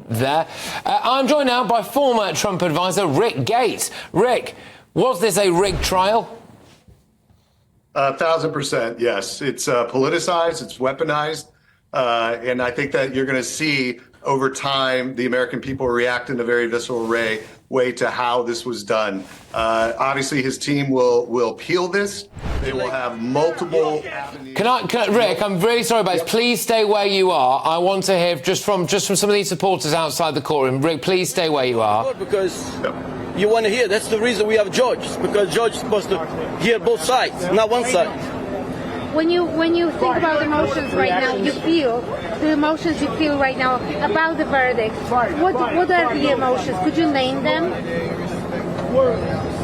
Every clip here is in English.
there. I'm joined now by former Trump advisor Rick Gates. Rick, was this a rigged trial? 1,000%, yes. It's politicized, it's weaponized, and I think that you're going to see over time the American people react in a very visceral way to how this was done. Obviously, his team will appeal this. They will have multiple avenues. Rick, I'm really sorry about this. Please stay where you are. I want to hear just from some of these supporters outside the courtroom. Rick, please stay where you are. Because you want to hear. That's the reason we have judges, because judge is supposed to hear both sides, not one side. When you think about emotions right now, the emotions you feel right now about the verdict, what are the emotions? Could you name them?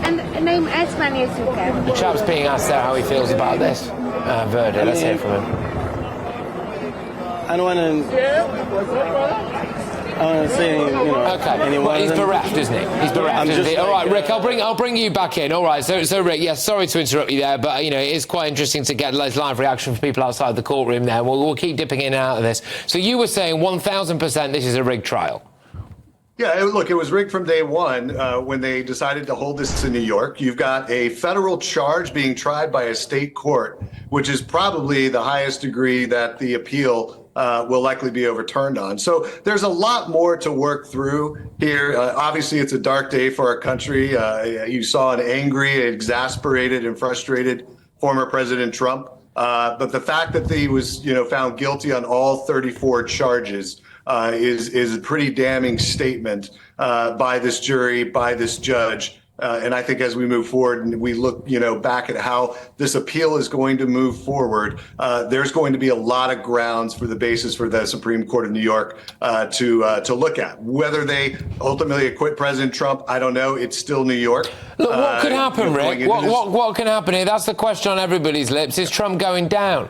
And name as many as you can. The chap's being asked there how he feels about this verdict. Let's hear from him. I don't want to say, Okay. Well, he's bereft, isn't he? He's bereft, isn't he? All right, Rick, I'll bring you back in. All right. So Rick, yes, sorry to interrupt you there, but it is quite interesting to get live reaction from people outside the courtroom there. We'll keep dipping in and out of this. So you were saying 1,000% this is a rigged trial. Yeah, look, it was rigged from day one when they decided to hold this in New York. You've got a federal charge being tried by a state court, which is probably the highest degree that the appeal will likely be overturned on. So there's a lot more to work through here. Obviously, it's a dark day for our country. You saw an angry, exasperated, and frustrated former President Trump. But the fact that he was, found guilty on all 34 charges is a pretty damning statement by this jury, by this judge. And I think as we move forward and we look, back at how this appeal is going to move forward, there's going to be a lot of grounds for the basis for the Supreme Court of New York to look at. Whether they ultimately acquit President Trump, I don't know. It's still New York. Look, what could happen, Rick? What can happen here? That's the question on everybody's lips. Is Trump going down?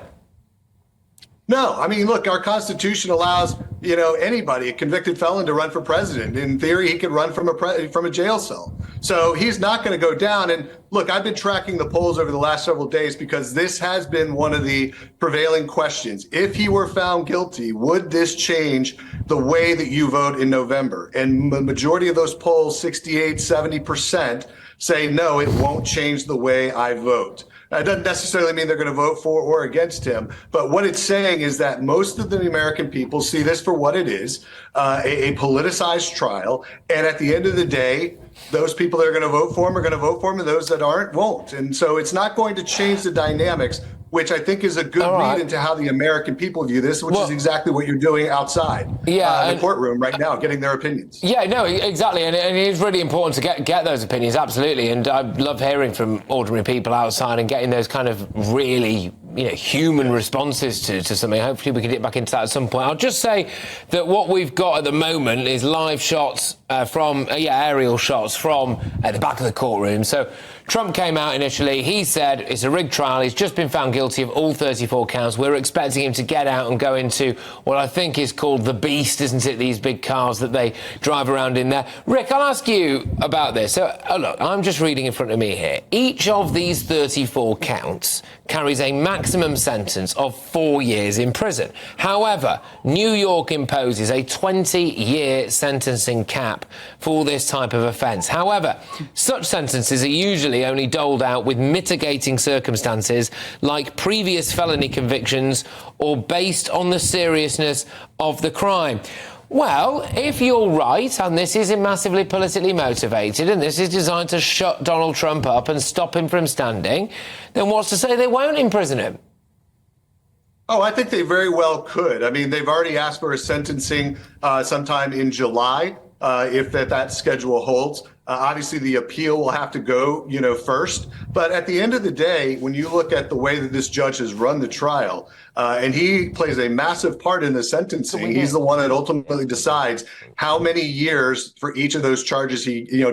No, I mean, look, our Constitution allows, anybody, a convicted felon, to run for president. In theory, he could run from a jail cell. So he's not going to go down. And look, I've been tracking the polls over the last several days because this has been one of the prevailing questions. If he were found guilty, would this change the way that you vote in November? And the majority of those polls, 68, 70%, say, no, it won't change the way I vote. It doesn't necessarily mean they're going to vote for or against him. But what it's saying is that most of the American people see this for what it is, a politicized trial. And at the end of the day, those people that are going to vote for him are going to vote for him, and those that aren't won't. And so it's not going to change the dynamics, which I think is a good lead into how the American people view this, which is exactly what you're doing outside in the courtroom right now, getting their opinions. Yeah, no, exactly. And it is really important to get those opinions, absolutely. And I love hearing from ordinary people outside and getting those kind of really human responses to something. Hopefully we can get back into that at some point. I'll just say that what we've got at the moment is live shots aerial shots from the back of the courtroom. So Trump came out initially. He said it's a rigged trial. He's just been found guilty of all 34 counts. We're expecting him to get out and go into what I think is called the Beast, isn't it? These big cars that they drive around in there. Rick, I'll ask you about this. So, look, I'm just reading in front of me here. Each of these 34 counts carries a maximum sentence of 4 years in prison. However, New York imposes a 20-year sentencing cap for this type of offence. However, such sentences are usually only doled out with mitigating circumstances like previous felony convictions or based on the seriousness of the crime. Well, if you're right, and this is massively politically motivated, and this is designed to shut Donald Trump up and stop him from standing, then what's to say they won't imprison him? Oh, I think they very well could. I mean, they've already asked for a sentencing sometime in July, if that schedule holds. Obviously, the appeal will have to go, first. But at the end of the day, when you look at the way that this judge has run the trial, and he plays a massive part in the sentencing, he's the one that ultimately decides how many years for each of those charges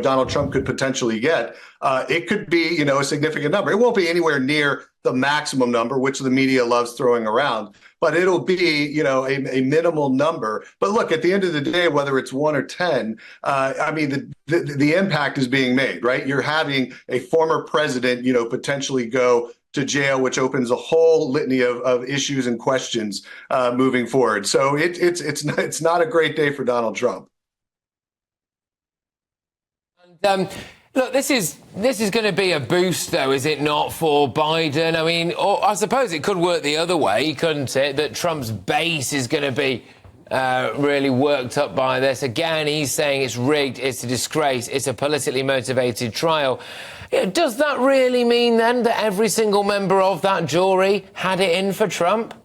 Donald Trump could potentially get. It could be, a significant number. It won't be anywhere near the maximum number, which the media loves throwing around, but it'll be, a minimal number. But look, at the end of the day, whether it's 1 or 10, the impact is being made, right? You're having a former president, potentially go to jail, which opens a whole litany of issues and questions moving forward. So it's not a great day for Donald Trump. Look, this is going to be a boost, though, is it not, for Biden? I mean, or I suppose it could work the other way, couldn't it? That Trump's base is going to be really worked up by this. Again, he's saying it's rigged, it's a disgrace, it's a politically motivated trial. Does that really mean, then, that every single member of that jury had it in for Trump?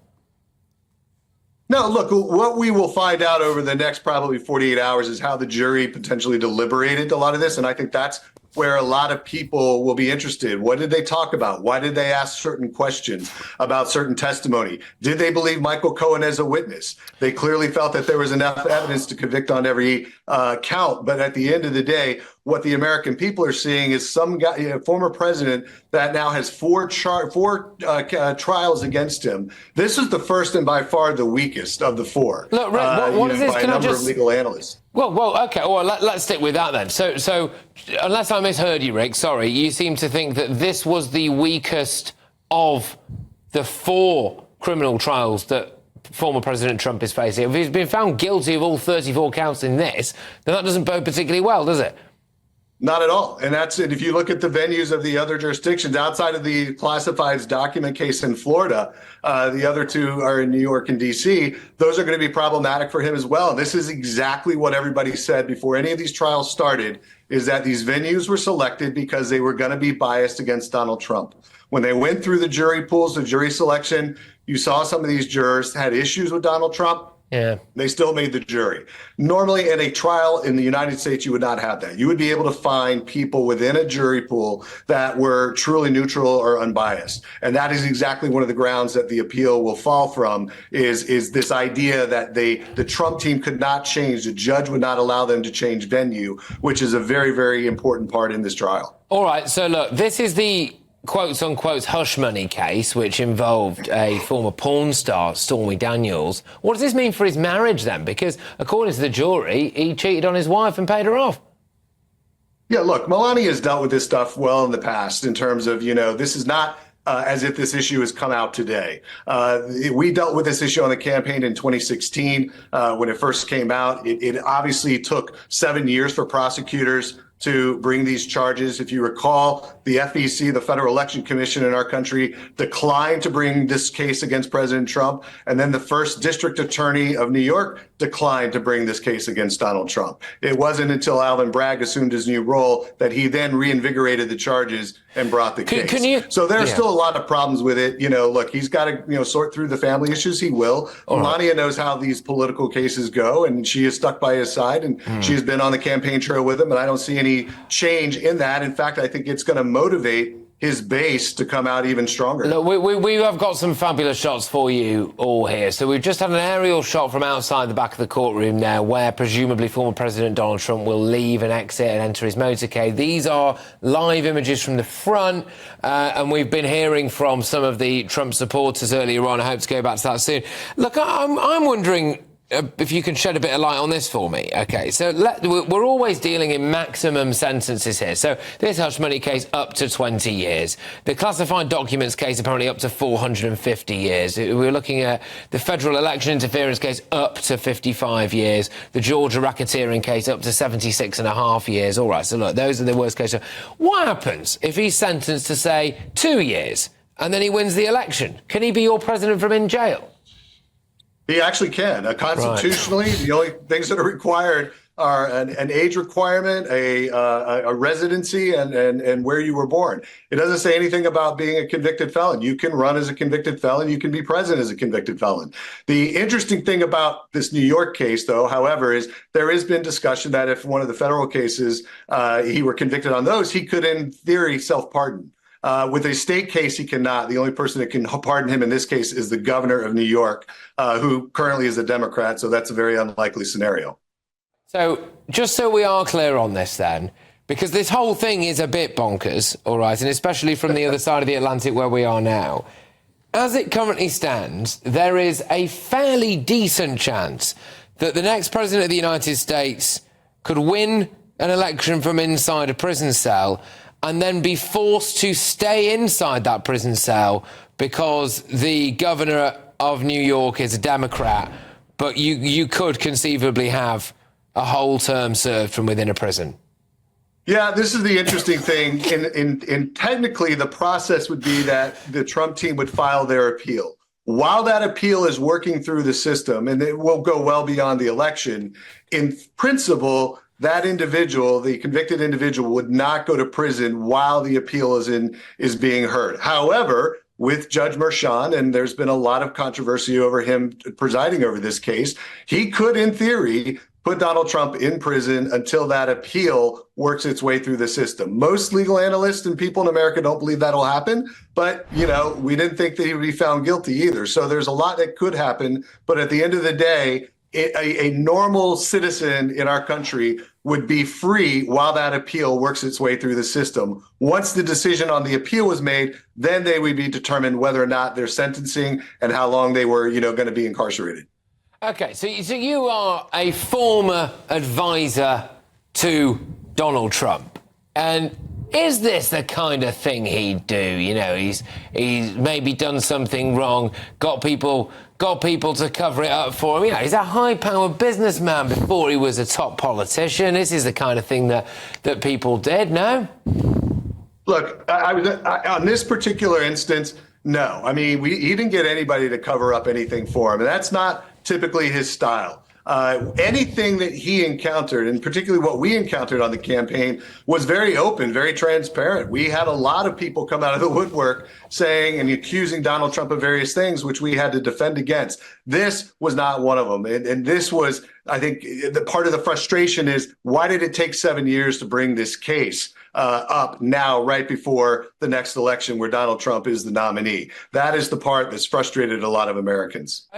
No, look, what we will find out over the next probably 48 hours is how the jury potentially deliberated a lot of this. And I think that's where a lot of people will be interested. What did they talk about? Why did they ask certain questions about certain testimony? Did they believe Michael Cohen as a witness? They clearly felt that there was enough evidence to convict on every count. But at the end of the day, what the American people are seeing is some guy, a former president that now has four trials against him. This is the first and by far the weakest of the four. Look, Rick, what is this? By a number of legal analysts. Well, okay. Well, let's stick with that then. So, unless I misheard you, Rick, sorry, you seem to think that this was the weakest of the four criminal trials that former President Trump is facing. If he's been found guilty of all 34 counts in this, then that doesn't bode particularly well, does it? Not at all. And that's it. If you look at the venues of the other jurisdictions outside of the classifieds document case in Florida, the other two are in New York and D.C. Those are going to be problematic for him as well. And this is exactly what everybody said before any of these trials started, is that these venues were selected because they were going to be biased against Donald Trump. When they went through the jury pools, the jury selection, you saw some of these jurors had issues with Donald Trump. Yeah. They still made the jury. Normally, in a trial in the United States, you would not have that. You would be able to find people within a jury pool that were truly neutral or unbiased. And that is exactly one of the grounds that the appeal will fall from, is this idea that the Trump team could not change. The judge would not allow them to change venue, which is a very, very important part in this trial. All right. So, look, this is the quotes unquote hush money case, which involved a former porn star, Stormy Daniels. What does this mean for his marriage then? Because according to the jury, he cheated on his wife and paid her off. Yeah, look, Melania has dealt with this stuff well in the past in terms of, this is not as if this issue has come out today. We dealt with this issue on the campaign in 2016 when it first came out. It obviously took 7 years for prosecutors to bring these charges. If you recall, the FEC, the Federal Election Commission in our country, declined to bring this case against President Trump. And then the first district attorney of New York declined to bring this case against Donald Trump. It wasn't until Alvin Bragg assumed his new role that he then reinvigorated the charges and brought the case. So there are still a lot of problems with it. Look, he's got to, sort through the family issues. He will. Melania knows how these political cases go, and she is stuck by his side, and she has been on the campaign trail with him, and I don't see any change in that. In fact, I think it's going to motivate his base to come out even stronger. Look, we have got some fabulous shots for you all here. So we've just had an aerial shot from outside the back of the courtroom now, where presumably former President Donald Trump will leave and exit and enter his motorcade. These are live images from the front, and we've been hearing from some of the Trump supporters earlier on. I hope to go back to that soon. Look, I'm wondering if you can shed a bit of light on this for me. OK, so we're always dealing in maximum sentences here. So this hush money case, up to 20 years. The classified documents case, apparently up to 450 years. We're looking at the federal election interference case, up to 55 years. The Georgia racketeering case, up to 76 and a half years. All right, so look, those are the worst cases. What happens if he's sentenced to, say, 2 years and then he wins the election? Can he be your president from in jail? He actually can. Constitutionally, the only things that are required are an age requirement, a residency, and where you were born. It doesn't say anything about being a convicted felon. You can run as a convicted felon. You can be president as a convicted felon. The interesting thing about this New York case, though, however, is there has been discussion that if one of the federal cases he were convicted on those, he could, in theory, self-pardon. With a state case, he cannot. The only person that can pardon him in this case is the governor of New York, who currently is a Democrat. So that's a very unlikely scenario. So just so we are clear on this then, because this whole thing is a bit bonkers, all right, and especially from the other side of the Atlantic where we are now. As it currently stands, there is a fairly decent chance that the next president of the United States could win an election from inside a prison cell and then be forced to stay inside that prison cell because the governor of New York is a Democrat, but you could conceivably have a whole term served from within a prison. Yeah, this is the interesting thing. In technically, the process would be that the Trump team would file their appeal. While that appeal is working through the system, and it will go well beyond the election, in principle, that individual, the convicted individual, would not go to prison while the appeal is being heard. However, with Judge Merchan, and there's been a lot of controversy over him presiding over this case, he could, in theory, put Donald Trump in prison until that appeal works its way through the system. Most legal analysts and people in America don't believe that'll happen, but, we didn't think that he would be found guilty either. So there's a lot that could happen, but at the end of the day, a normal citizen in our country would be free while that appeal works its way through the system. Once the decision on the appeal was made, then they would be determined whether or not their sentencing and how long they were, going to be incarcerated. Okay, so you are a former advisor to Donald Trump, and is this the kind of thing he'd do? He's maybe done something wrong, got people to cover it up for him. He's a high-powered businessman before he was a top politician. This is the kind of thing that people did, no? Look, on this particular instance, no. I mean, he didn't get anybody to cover up anything for him, and that's not typically his style. Anything that he encountered, and particularly what we encountered on the campaign, was very open, very transparent. We had a lot of people come out of the woodwork saying and accusing Donald Trump of various things, which we had to defend against. This was not one of them. And this was, I think, the part of the frustration is, why did it take 7 years to bring this case up now, right before the next election where Donald Trump is the nominee? That is the part that's frustrated a lot of Americans.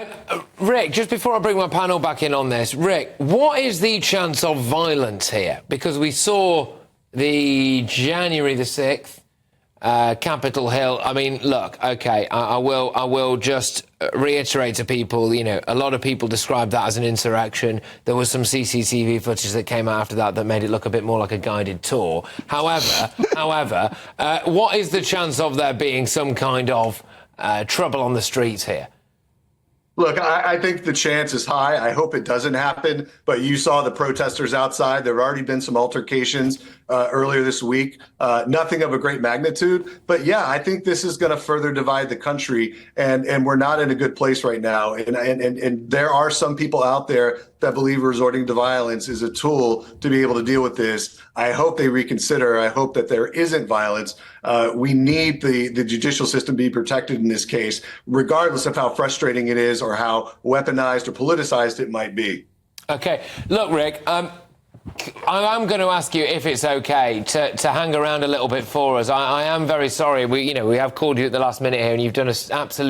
Rick, just before I bring my panel back in on this, Rick, what is the chance of violence here? Because we saw the January the 6th, Capitol Hill. I mean, look, okay, I will just reiterate to people, a lot of people described that as an insurrection. There was some CCTV footage that came out after that made it look a bit more like a guided tour. However, what is the chance of there being some kind of trouble on the streets here? Look, I think the chance is high. I hope it doesn't happen. But you saw the protesters outside. There have already been some altercations earlier this week. Nothing of a great magnitude. But yeah, I think this is going to further divide the country. And we're not in a good place right now. And there are some people out there that believe resorting to violence is a tool to be able to deal with this. I hope they reconsider. I hope that there isn't violence. We need the judicial system to be protected in this case, regardless of how frustrating it is or how weaponized or politicized it might be. Okay. Look, Rick, I'm going to ask you if it's okay to hang around a little bit for us. I am very sorry. We have called you at the last minute here, and you've done us absolutely